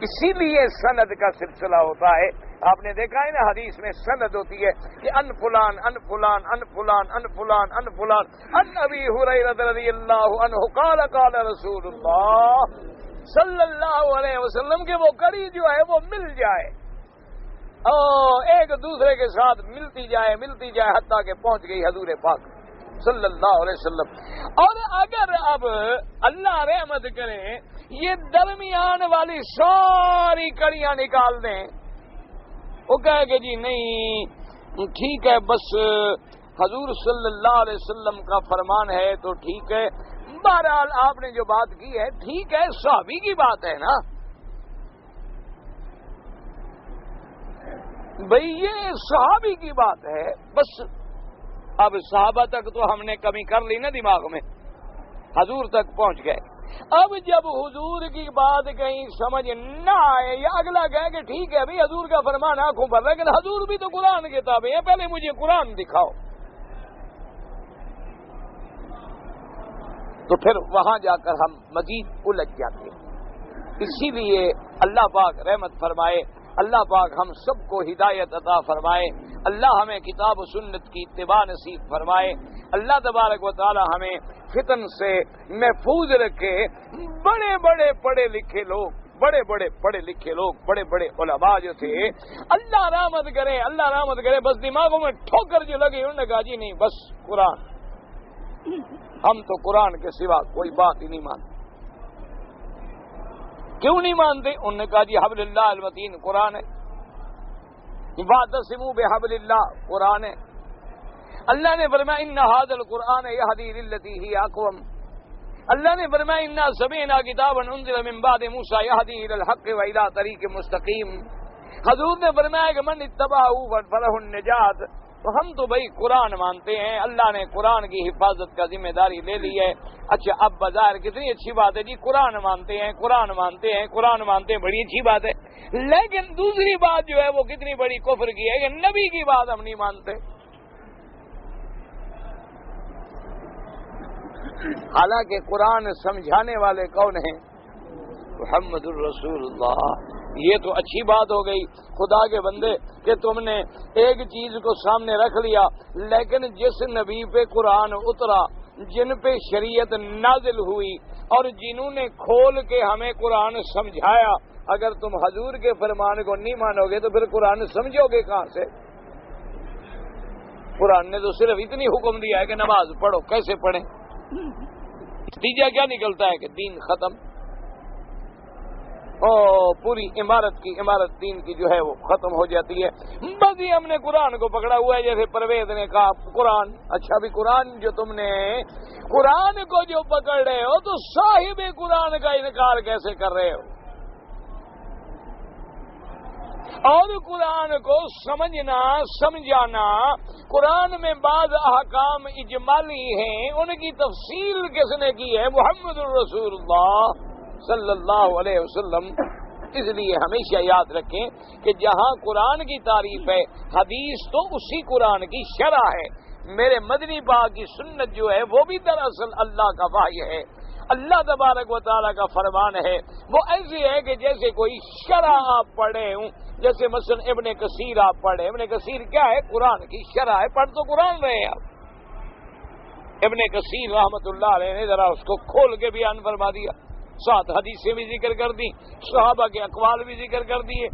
اسی لیے سند کا سلسلہ ہوتا ہے. آپ نے دیکھا ہے نا حدیث میں سند ہوتی ہے کہ ان فلان ان فلان ان فلان ان فلان ان فلان ان ابی ہریرہ رضی اللہ عنہ قال قال رسول اللہ صلی اللہ علیہ وسلم کے وہ کڑی جو ہے وہ مل جائے اور ایک دوسرے کے ساتھ ملتی جائے حتیٰ کہ پہنچ گئی حضور پاک صلی اللہ علیہ وسلم. اور اگر اب اللہ رحمت کرے یہ درمیان والی ساری کڑیاں نکال دیں، وہ کہے کہ جی نہیں ٹھیک ہے، بس حضور صلی اللہ علیہ وسلم کا فرمان ہے تو ٹھیک ہے، بہرحال آپ نے جو بات کی ہے ٹھیک ہے، صحابی کی بات ہے نا بھئی، یہ صحابی کی بات ہے بس. اب صحابہ تک تو ہم نے کمی کر لی نا دماغ میں، حضور تک پہنچ گئے. اب جب حضور کی بات کہیں سمجھ نہ آئے یا اگلا کہے کہ ٹھیک ہے ابھی حضور کا فرمان آنکھوں پر، لیکن حضور بھی تو قرآن کے تابع ہیں، پہلے مجھے قرآن دکھاؤ، تو پھر وہاں جا کر ہم مزید الجھ جاتے ہیں. اسی لیے اللہ پاک رحمت فرمائے، اللہ پاک ہم سب کو ہدایت عطا فرمائے، اللہ ہمیں کتاب و سنت کی اتباع نصیب فرمائے، اللہ تبارک و تعالی ہمیں فتن سے محفوظ رکھے. بڑے بڑے پڑھے لکھے لوگ، بڑے بڑے علماء جو تھے، اللہ رحمت کرے، بس دماغوں میں ٹھوکر جو لگی انہوں نے کہا جی نہیں بس قرآن، ہم تو قرآن کے سوا کوئی بات ہی نہیں مانتے. کیوں نہیں مانتے؟ انہوں نے کہا جی حبل اللہ المتین قرآن ہے، واعتصموا بحبل اللہ قرآن ہے. اللہ نے فرمایا ان ھذا القرآن یہدی للتی ہی اقوم. اللہ نے فرمایا انا سمعنا کتابا انزل من بعد موسیٰ یہدی الی الحق و الی طریق مستقیم. حضور نے فرمایا کہ من اتبعہ فلہ النجات. تو ہم تو بھائی قرآن مانتے ہیں، اللہ نے قرآن کی حفاظت کا ذمہ داری لے لی ہے. اچھا اب بظاہر کتنی اچھی بات ہے جی، قرآن مانتے ہیں، بڑی اچھی بات ہے، لیکن دوسری بات جو ہے وہ کتنی بڑی کفر کی ہے کہ نبی کی بات ہم نہیں مانتے. حالانکہ قرآن سمجھانے والے کون ہیں؟ محمد الرسول اللہ. یہ تو اچھی بات ہو گئی خدا کے بندے کہ تم نے ایک چیز کو سامنے رکھ لیا، لیکن جس نبی پہ قرآن اترا، جن پہ شریعت نازل ہوئی اور جنہوں نے کھول کے ہمیں قرآن سمجھایا، اگر تم حضور کے فرمان کو نہیں مانو گے تو پھر قرآن سمجھو گے کہاں سے؟ قرآن نے تو صرف اتنی حکم دیا ہے کہ نماز پڑھو، کیسے پڑھیں؟ نتیجہ کیا نکلتا ہے کہ دین ختم. پوری عمارت دین کی جو ہے وہ ختم ہو جاتی ہے۔ بس ہی ہم نے قرآن کو پکڑا ہوا ہے، جیسے پرویز نے کہا قرآن، اچھا بھی قرآن جو تم نے قرآن کو جو پکڑ رہے ہو تو صاحب قرآن کا انکار کیسے کر رہے ہو؟ اور قرآن کو سمجھنا سمجھانا، قرآن میں بعض احکام اجمالی ہیں، ان کی تفصیل کس نے کی ہے؟ محمد الرسول اللہ صلی اللہ علیہ وسلم۔ اس لیے ہمیشہ یاد رکھیں کہ جہاں قرآن کی تعریف ہے، حدیث تو اسی قرآن کی شرح ہے۔ میرے مدنی پاک کی سنت جو ہے وہ بھی دراصل اللہ کا وحی ہے، اللہ تبارک و تعالیٰ کا فرمان ہے۔ وہ ایسے ہے کہ جیسے کوئی شرح آپ پڑھے ہوں، جیسے مثلا ابن کثیر آپ پڑھے۔ ابن کثیر کیا ہے؟ قرآن کی شرح ہے، پڑھ تو قرآن رہے ہیں آپ۔ ابن کثیر رحمت اللہ علیہ نے ذرا اس کو کھول کے بیان فرما دیا، ساتھ حدیثیں بھی ذکر کر دی، صحابہ کے اقوال بھی ذکر کر دیے۔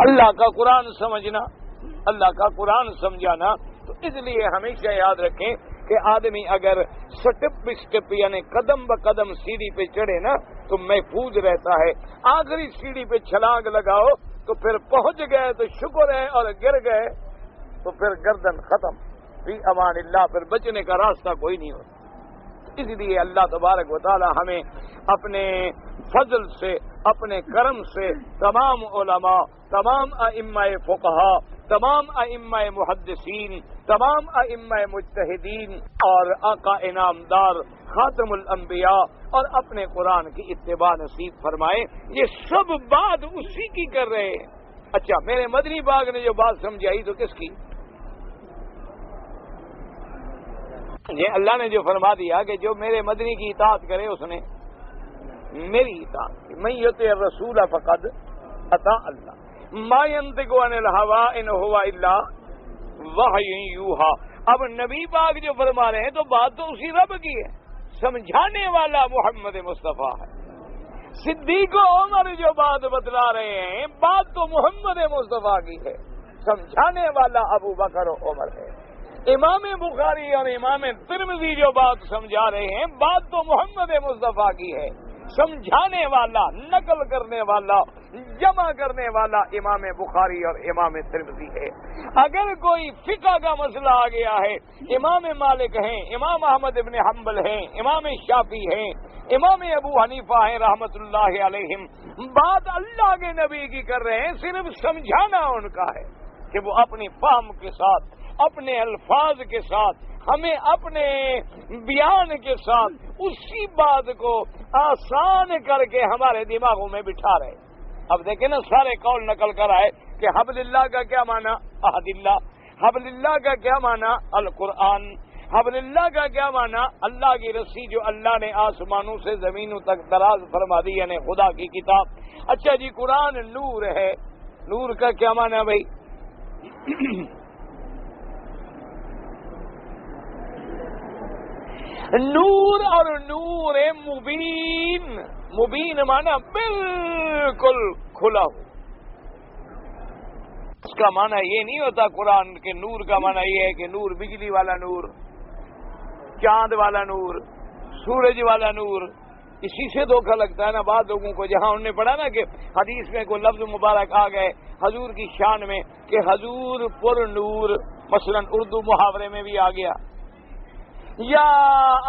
اللہ کا قرآن سمجھنا، اللہ کا قرآن سمجھانا، تو اس لیے ہمیشہ یاد رکھیں کہ آدمی اگر سٹپ بہ سٹپ یعنی قدم بہ قدم سیڑھی پہ چڑھے نا تو محفوظ رہتا ہے۔ آخری سیڑھی پہ چھلانگ لگاؤ تو پھر پہنچ گئے تو شکر ہے، اور گر گئے تو پھر گردن ختم، فی امان اللہ، پھر بچنے کا راستہ کوئی نہیں ہوتا۔ اس لیے اللہ تبارک و تعالی ہمیں اپنے فضل سے، اپنے کرم سے تمام علماء، تمام ائمہ فقہا، تمام ائمہ محدثین، تمام ائمہ مجتہدین اور آقا انعامدار خاتم الانبیاء اور اپنے قرآن کی اتباع نصیب فرمائے۔ یہ سب بات اسی کی کر رہے ہیں۔ اچھا، میرے مدنی باغ نے جو بات سمجھائی تو کس کی؟ یہ اللہ نے جو فرما دیا کہ جو میرے مدنی کی اطاعت کرے اس نے میری اطاعت کی۔ من یطع الرسول فقد اطاع اللہ، ما ينطق عن الهوى ان هو الا وحی یوحی۔ اب نبی پاک جو فرما رہے ہیں تو بات تو اسی رب کی ہے، سمجھانے والا محمد مصطفیٰ ہے۔ صدیق و عمر جو بات بتلا رہے ہیں بات تو محمد مصطفیٰ کی ہے، سمجھانے والا ابو بکر و عمر ہے۔ امام بخاری اور امام ترمذی جو بات سمجھا رہے ہیں بات تو محمد مصطفیٰ کی ہے، سمجھانے والا، نقل کرنے والا، جمع کرنے والا امام بخاری اور امام ترمذی ہے۔ اگر کوئی فقہ کا مسئلہ آ گیا ہے، امام مالک ہیں، امام احمد ابن حنبل ہیں، امام شافعی ہیں، امام ابو حنیفہ ہیں رحمت اللہ علیہم، بات اللہ کے نبی کی کر رہے ہیں، صرف سمجھانا ان کا ہے کہ وہ اپنی فہم کے ساتھ، اپنے الفاظ کے ساتھ، ہمیں اپنے بیان کے ساتھ اسی بات کو آسان کر کے ہمارے دماغوں میں بٹھا رہے۔ اب دیکھیں نا، سارے قول نقل کر آئے کہ حبل اللہ کا کیا معنی؟ عہد اللہ۔ حبل اللہ کا کیا معنی؟ القرآن۔ حبل اللہ کا کیا معنی؟ اللہ کی رسی جو اللہ نے آسمانوں سے زمینوں تک دراز فرما دی، یعنی خدا کی کتاب۔ اچھا جی، قرآن نور ہے، نور کا کیا معنی بھائی؟ نور اور نور مبین، مبین معنی بالکل کھلا ہو۔ اس کا معنی یہ نہیں ہوتا قرآن کے نور کا معنی یہ ہے کہ نور بجلی والا نور، چاند والا نور، سورج والا نور، اسی سے دھوکہ لگتا ہے نا بعض لوگوں کو. جہاں انہوں نے پڑھا نا کہ حدیث میں کوئی لفظ مبارک آ گئے حضور کی شان میں کہ حضور پر نور، مثلا اردو محاورے میں بھی آ گیا، یا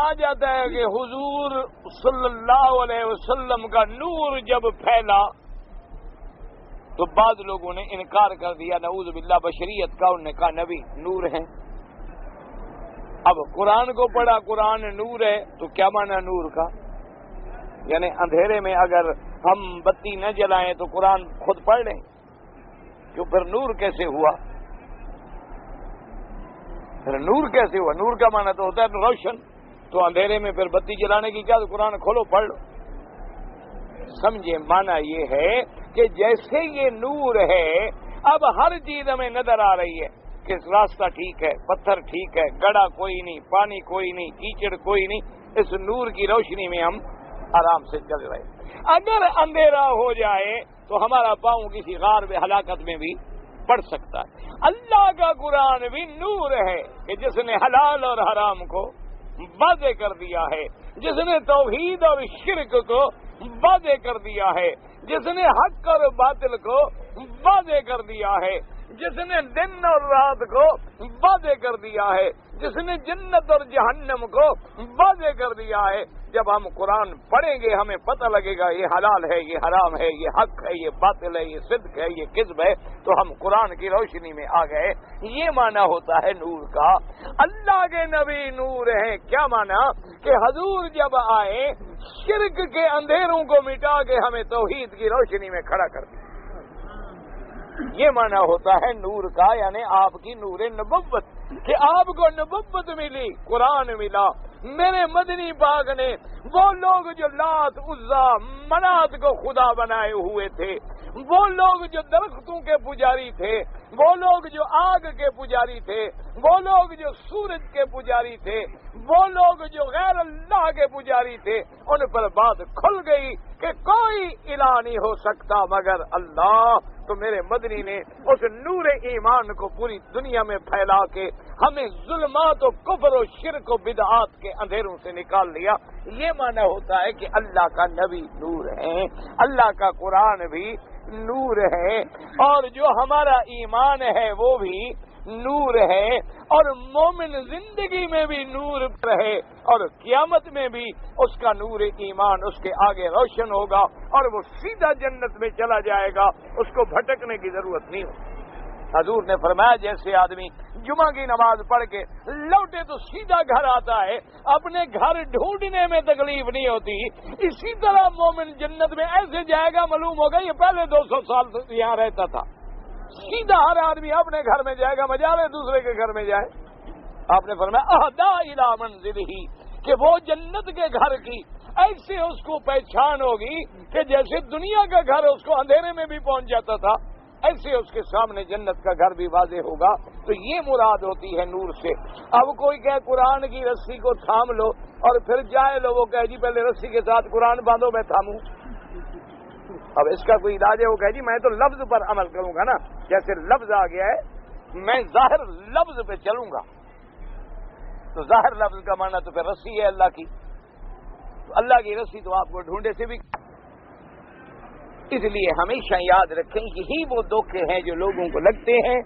آ جاتا ہے کہ حضور صلی اللہ علیہ وسلم کا نور جب پھیلا تو بعض لوگوں نے انکار کر دیا نعوذ باللہ بشریت کا. انہوں نے کہا نبی نور ہیں. اب قرآن کو پڑھا قرآن نور ہے تو کیا معنی نور کا؟ یعنی اندھیرے میں اگر ہم بتی نہ جلائیں تو قرآن خود پڑھ لیں، تو پھر نور کیسے ہوا؟ پھر نور کیسے ہوا؟ نور کا معنی تو ہوتا ہے روشن، تو اندھیرے میں پھر بتی جلانے کی کیا؟ تو قرآن کھولو پڑھ لو. سمجھے؟ معنی یہ ہے کہ جیسے یہ نور ہے اب ہر چیز ہمیں نظر آ رہی ہے کہ راستہ ٹھیک ہے، پتھر ٹھیک ہے، گڑھا کوئی نہیں، پانی کوئی نہیں، کیچڑ کوئی نہیں. اس نور کی روشنی میں ہم آرام سے چل رہے. اگر اندھیرا ہو جائے تو ہمارا پاؤں کسی غار میں ہلاکت میں بھی پڑ سکتا ہے. اللہ کا قرآن بھی نور ہے کہ جس نے حلال اور حرام کو واضح کر دیا ہے، جس نے توحید اور شرک کو واضح کر دیا ہے، جس نے حق اور باطل کو واضح کر دیا ہے، جس نے دن اور رات کو واضح کر دیا ہے، جس نے جنت اور جہنم کو واضح کر دیا ہے. جب ہم قرآن پڑھیں گے ہمیں پتہ لگے گا یہ حلال ہے، یہ حرام ہے، یہ حق ہے، یہ باطل ہے، یہ صدق ہے، یہ کذب ہے، تو ہم قرآن کی روشنی میں آ گئے. یہ معنی ہوتا ہے نور کا. اللہ کے نبی نور ہیں. کیا معنی؟ کہ حضور جب آئے شرک کے اندھیروں کو مٹا کے ہمیں توحید کی روشنی میں کھڑا کر دیا. یہ معنی ہوتا ہے نور کا، یعنی آپ کی نور نبوت، کہ آپ کو نبوت ملی، قرآن ملا. میرے مدنی پاک نے وہ لوگ جو لات عزا منات کو خدا بنائے ہوئے تھے، وہ لوگ جو درختوں کے پجاری تھے، وہ لوگ جو آگ کے پجاری تھے، وہ لوگ جو سورج کے پجاری تھے، وہ لوگ جو غیر اللہ کے پجاری تھے، ان پر بات کھل گئی کہ کوئی الہ نہیں ہو سکتا مگر اللہ. تو میرے مدنی نے اس نور ایمان کو پوری دنیا میں پھیلا کے ہمیں ظلمات و کفر و شرک و بدعات کے اندھیروں سے نکال لیا. یہ معنی ہوتا ہے کہ اللہ کا نبی نور ہے، اللہ کا قرآن بھی نور ہے، اور جو ہمارا ایمان ہے وہ بھی نور ہے، اور مومن زندگی میں بھی نور رہے اور قیامت میں بھی اس کا نور ایمان اس کے آگے روشن ہوگا اور وہ سیدھا جنت میں چلا جائے گا، اس کو بھٹکنے کی ضرورت نہیں ہوگی. حضور نے فرمایا جیسے آدمی جمعہ کی نماز پڑھ کے لوٹے تو سیدھا گھر آتا ہے، اپنے گھر ڈھونڈنے میں تکلیف نہیں ہوتی، اسی طرح مومن جنت میں ایسے جائے گا معلوم ہوگا یہ پہلے 200 سال یہاں رہتا تھا. سیدھا ہر آدمی اپنے گھر میں جائے گا، مجالے دوسرے کے گھر میں جائے. آپ نے فرمایا اہدا الی منزلہ، کہ وہ جنت کے گھر کی ایسے اس کو پہچان ہوگی کہ جیسے دنیا کا گھر اس کو اندھیرے میں بھی پہنچ جاتا تھا، ایسے اس کے سامنے جنت کا گھر بھی واضح ہوگا. تو یہ مراد ہوتی ہے نور سے. اب کوئی کہے قرآن کی رسی کو تھام لو اور پھر جائے لو، وہ کہے جی پہلے رسی کے ساتھ قرآن باندھو میں تھاموں. اب اس کا کوئی علاج ہے؟ وہ کہے جی میں تو لفظ پر عمل کروں گا نا، جیسے لفظ آ گیا ہے میں ظاہر لفظ پہ چلوں گا. تو ظاہر لفظ کا معنی تو پھر رسی ہے اللہ کی، تو اللہ کی رسی تو آپ کو ڈھونڈے سے بھی. اس لیے ہمیشہ یاد رکھیں یہی وہ دھوکے ہیں جو لوگوں کو لگتے ہیں،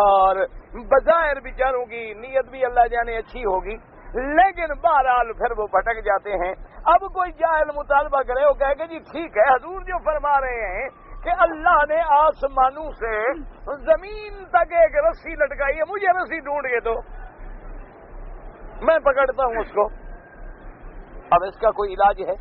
اور بظاہر بیچاروں کی نیت بھی اللہ جانے اچھی ہوگی لیکن بہرحال پھر وہ بھٹک جاتے ہیں. اب کوئی جاہل مطالبہ کرے، وہ کہے کہ جی ٹھیک ہے حضور جو فرما رہے ہیں کہ اللہ نے آسمانوں سے زمین تک ایک رسی لٹکائی ہے، مجھے رسی ڈھونڈ کے دو، میں پکڑتا ہوں اس کو. اب اس کا کوئی علاج ہے؟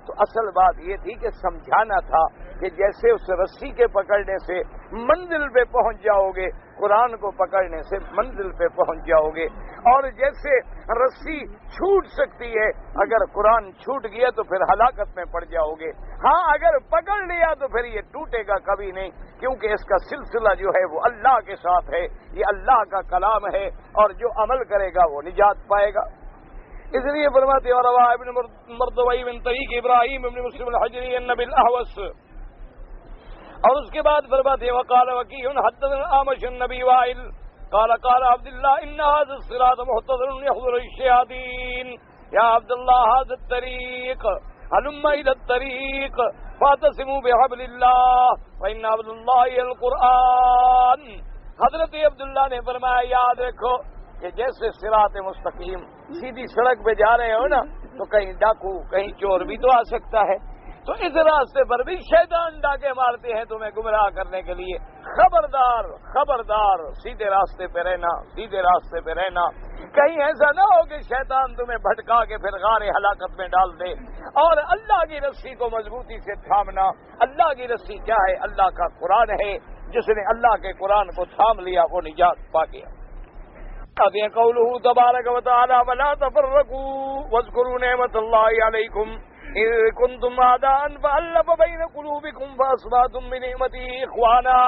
تو اصل بات یہ تھی کہ سمجھانا تھا کہ جیسے اس رسی کے پکڑنے سے منزل پہ پہنچ جاؤ گے، قرآن کو پکڑنے سے منزل پہ پہنچ جاؤ گے. اور جیسے رسی چھوٹ سکتی ہے، اگر قرآن چھوٹ گیا تو پھر ہلاکت میں پڑ جاؤ گے. ہاں اگر پکڑ لیا تو پھر یہ ٹوٹے گا کبھی نہیں، کیونکہ اس کا سلسلہ جو ہے وہ اللہ کے ساتھ ہے، یہ اللہ کا کلام ہے، اور جو عمل کرے گا وہ نجات پائے گا. اس لیے فرماتے ہیں روا ابن مردوی من طریق ابراہیم ابن مسلم الحجری النبی الاحوص، اور اس کے بعد فرماتے ہیں وقال وکیع حدثنا اعمش النبی وائل قال عبد الله ان هذا الصراط مهتدر يحضر الشياطين يا عبد الله هذا الطريق هلم الى الطريق فاعتصموا بحبل الله وان حبل الله القرآن. حضرت عبداللہ نے فرمایا یاد رکھو کہ جیسے صراط مستقیم سیدھی سڑک پہ جا رہے ہو نا تو کہیں ڈاکو کہیں چور بھی تو آ سکتا ہے، تو اس راستے پر بھی شیطان ڈاکے مارتے ہیں تمہیں گمراہ کرنے کے لیے. خبردار خبردار، سیدھے راستے پہ رہنا، سیدھے راستے پہ رہنا. کہیں ایسا نہ ہو کہ شیطان تمہیں بھٹکا کے پھر غار ہلاکت میں ڈال دے. اور اللہ کی رسی کو مضبوطی سے تھامنا. اللہ کی رسی کیا ہے؟ اللہ کا قرآن ہے. جس نے اللہ کے قرآن کو تھام لیا وہ نجات پا گیا. قوله تبارک و تعالی ولا تفرقوا واذكروا نعمت اللہ علیکم اذ کنتم اعداء فالف بین قلوبکم فاصبحتم بنعمته اخوانا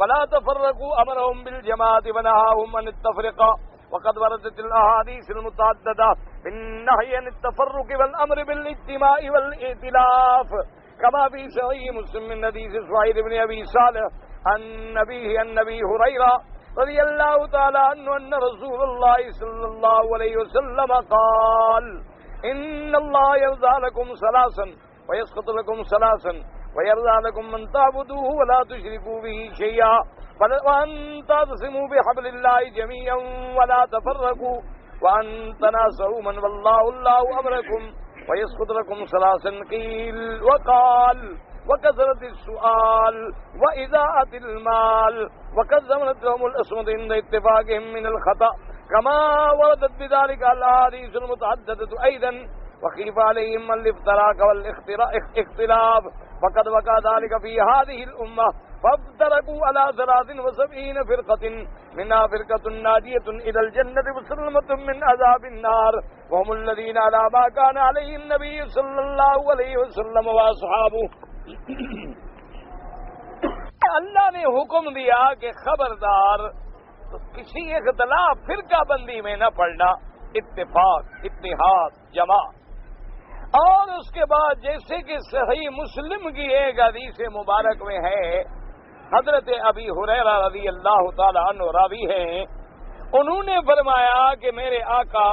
ولا تفرقوا امرهم بالجماعة ونهاهم عن التفرقة وقد وردت الاحاديث المتعددة بالنهي عن التفرق والامر بالاجتماع والائتلاف كما في صحيح مسلم من حديث سعيد بن ابي صالح عن ابي هريرة رضی اللہ تعالی عنہ ان رسول اللہ صلی اللہ علیہ وسلم قال ان اللہ یرضى لكم ثلاثا ويسخط لكم ثلاثا ويرضى لكم من تعبدوه ولا تشركوا به شيئا وان تعتصموا بحبل الله جميعا ولا تفرقوا وان تناصروا من والله الله امركم ويسخط لكم ثلاثا قيل وقال وكثرة السؤال وإذاعة المال وكذبت لهم الأصمت عند اتفاقهم من الخطأ كما وردت بذلك الأحاديث المتعددة أيضا وخيف عليهم الافتراق والاختلاف فقد وقع ذلك في هذه الأمة فافترقوا على 73 فرقة منها فرقة ناجية إلى الجنة مسلمة من عذاب النار وهم الذين على ما كان عليه النبي صلى الله عليه وسلم وأصحابه. اللہ نے حکم دیا کہ خبردار تو کسی اختلاف فرقہ بندی میں نہ پڑنا، اتفاق اتحاد جماع. اور اس کے بعد جیسے کہ صحیح مسلم کی ایک حدیث مبارک میں ہے، حضرت ابی ہریرہ رضی اللہ تعالی عنہ راوی ہیں، انہوں نے فرمایا کہ میرے آقا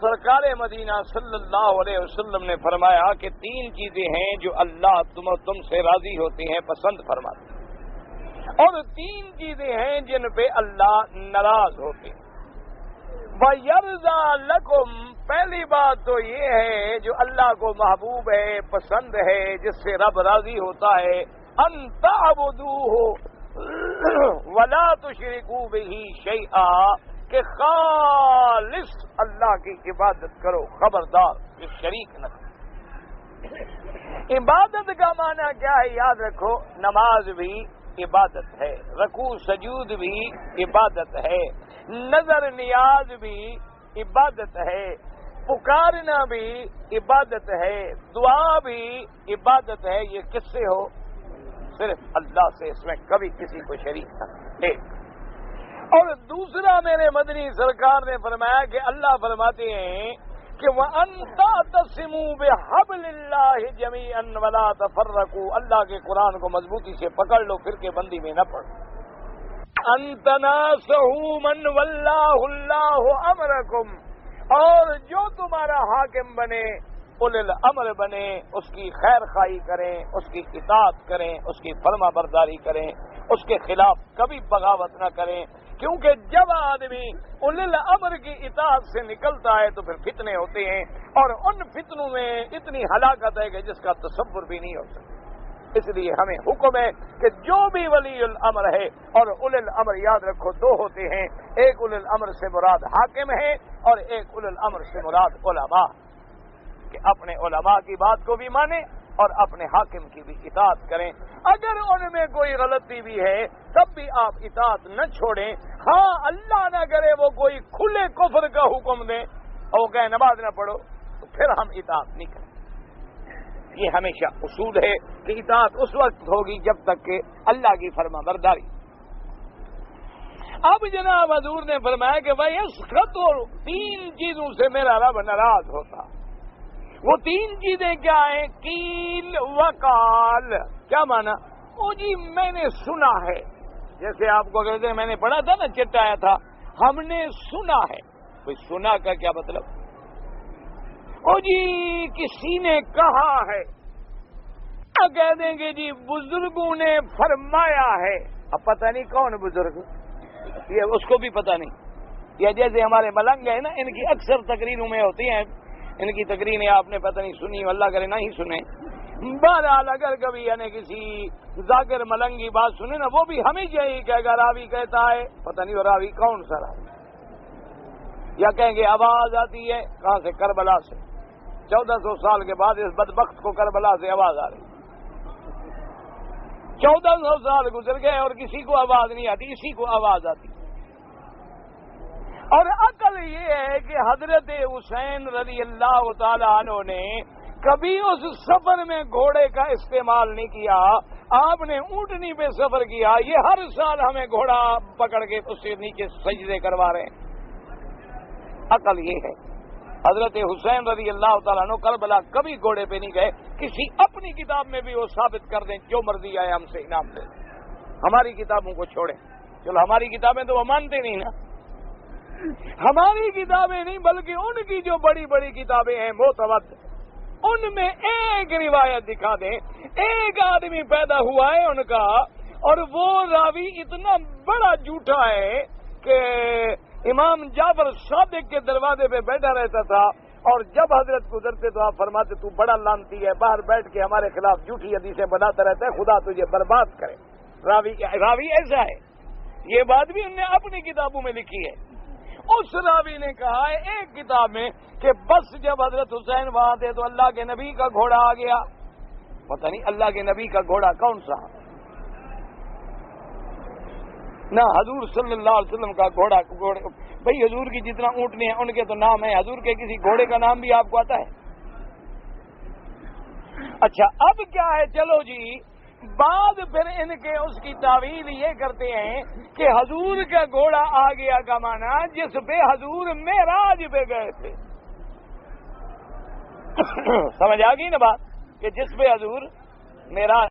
سرکار مدینہ صلی اللہ علیہ وسلم نے فرمایا کہ 3 چیزیں ہیں جو اللہ تم سے راضی ہوتے ہیں، پسند فرماتے ہیں، اور 3 چیزیں ہیں جن پہ اللہ ناراض ہوتے ہیں. وَيَرْضَى لَكُمْ، پہلی بات تو یہ ہے جو اللہ کو محبوب ہے، پسند ہے، جس سے رب راضی ہوتا ہے، أَن تَعْبُدُوهُ وَلَا تُشْرِكُوا بِهِ شَيْئًا، کہ خالص اللہ کی عبادت کرو، خبردار یہ شریک نہ کرو. عبادت کا معنی کیا ہے؟ یاد رکھو، نماز بھی عبادت ہے، رکوع سجود بھی عبادت ہے، نظر نیاز بھی عبادت ہے، پکارنا بھی عبادت ہے، دعا بھی عبادت ہے. یہ کس سے ہو؟ صرف اللہ سے، اس میں کبھی کسی کو شریک نہ. ایک اور دوسرا میرے مدنی سرکار نے فرمایا کہ اللہ فرماتے ہیں کہ وَأَن تَعْتَصِمُوا بِحَبْلِ اللَّهِ جَمِيعًا وَلَا تَفَرَّقُوا، اللہ کے قرآن کو مضبوطی سے پکڑ لو، فرقے بندی میں نہ پڑو. أَن تَنَاصَحُوا مَن وَلَّاهُ اللَّهُ أَمْرَكُمْ، اور جو تمہارا حاکم بنے، اولي الامر بنے، اس کی خیر خواہی کریں، اس کی اطاعت کریں، اس کی فرما برداری کریں، اس کے خلاف کبھی بغاوت نہ کریں. کیونکہ جب آدمی اولي الامر کی اطاعت سے نکلتا ہے تو پھر فتنے ہوتے ہیں، اور ان فتنوں میں اتنی ہلاکت ہے کہ جس کا تصور بھی نہیں ہو سکتا. اس لیے ہمیں حکم ہے کہ جو بھی ولی الامر ہے، اور اولي الامر یاد رکھو 2 ہوتے ہیں، ایک اولي الامر سے مراد حاکم ہے اور ایک اولي الامر سے مراد علماء، کہ اپنے علماء کی بات کو بھی مانیں اور اپنے حاکم کی بھی اطاعت کریں. اگر ان میں کوئی غلطی بھی ہے تب بھی آپ اطاعت نہ چھوڑیں. ہاں اللہ نہ کرے وہ کوئی کھلے کفر کا حکم دیں اور وہ کہیں نماز نہ پڑھو، تو پھر ہم اطاعت نہیں کریں. یہ ہمیشہ اصول ہے کہ اطاعت اس وقت ہوگی جب تک کہ اللہ کی فرما برداری. اب جناب حضور نے فرمایا کہ بھائی اس خط اور 3 چیزوں سے میرا رب ناراض ہوتا. وہ 3 چیزیں کیا ہیں؟ قیل وقال. کیا مانا؟ او جی میں نے سنا ہے، جیسے آپ کو کہتے ہیں میں نے پڑھا تھا نا، چٹ آیا تھا، ہم نے سنا ہے. کوئی سنا کا کیا مطلب؟ او جی کسی نے کہا ہے، کہہ دیں گے جی بزرگوں نے فرمایا ہے. اب پتہ نہیں کون بزرگ، یہ اس کو بھی پتہ نہیں. یا جیسے ہمارے ملنگ ہیں نا، ان کی اکثر تقریروں میں ہوتی ہیں، ان کی تقریریں آپ نے پتہ نہیں سنی، اللہ کرے نہ ہی سنے. بہرحال اگر کبھی یعنی کسی ذاکر ملنگی بات سنے نا، وہ بھی ہمیں یہی کہے گا راوی کہتا ہے، پتہ نہیں وہ راوی کون سا راوی. یا کہیں گے آواز آتی ہے کہاں سے؟ کربلا سے. 1400 سال کے بعد اس بدبخت کو کربلا سے آواز آ رہی. 1400 سال گزر گئے اور کسی کو آواز نہیں آتی، اسی کو آواز آتی. اور عقل یہ ہے کہ حضرت حسین رضی اللہ تعالی عنہ نے کبھی اس سفر میں گھوڑے کا استعمال نہیں کیا، آپ نے اونٹنی پہ سفر کیا. یہ ہر سال ہمیں گھوڑا پکڑ کے اس سے نیچے سجدے کروا رہے ہیں. عقل یہ ہے. حضرت حسین رضی اللہ تعالیٰ عنہ کربلا کبھی گھوڑے پہ نہیں گئے. کسی اپنی کتاب میں بھی وہ ثابت کر دیں، جو مرضی آئے ہم سے انعام دیں. ہماری کتابوں کو چھوڑیں. چلو ہماری کتابیں تو وہ مانتے نہیں نا. ہماری کتابیں نہیں بلکہ ان کی جو بڑی بڑی کتابیں ہیں معتمد، ان میں ایک روایت دکھا دیں، ایک آدمی پیدا ہوا ہے ان کا، اور وہ راوی اتنا بڑا جھوٹا ہے کہ امام جعفر صادق کے دروازے پہ بیٹھا رہتا تھا، اور جب حضرت گزرتے تو آپ فرماتے تو بڑا لعنتی ہے، باہر بیٹھ کے ہمارے خلاف جھوٹی حدیثیں بناتا رہتا ہے، خدا تجھے برباد کرے. راوی ایسا ہے. یہ بات بھی ان نے اپنی کتابوں میں لکھی ہے. اس راوی نے کہا ہے ایک کتاب میں کہ بس جب حضرت حسین وہاں تھے تو اللہ کے نبی کا گھوڑا آ گیا. پتہ نہیں اللہ کے نبی کا گھوڑا کون سا؟ نہ حضور صلی اللہ علیہ وسلم کا گھوڑا. بھئی حضور کی جتنا اونٹنے ہیں ان کے تو نام ہے، حضور کے کسی گھوڑے کا نام بھی آپ کو آتا ہے؟ اچھا اب کیا ہے، چلو جی بعد پھر ان کے اس کی تعویل یہ کرتے ہیں کہ حضور کا گھوڑا آ گیا کا معنی جس پہ حضور معراج پہ گئے تھے. سمجھ آ گئی نا بات، کہ جس پہ حضور معراج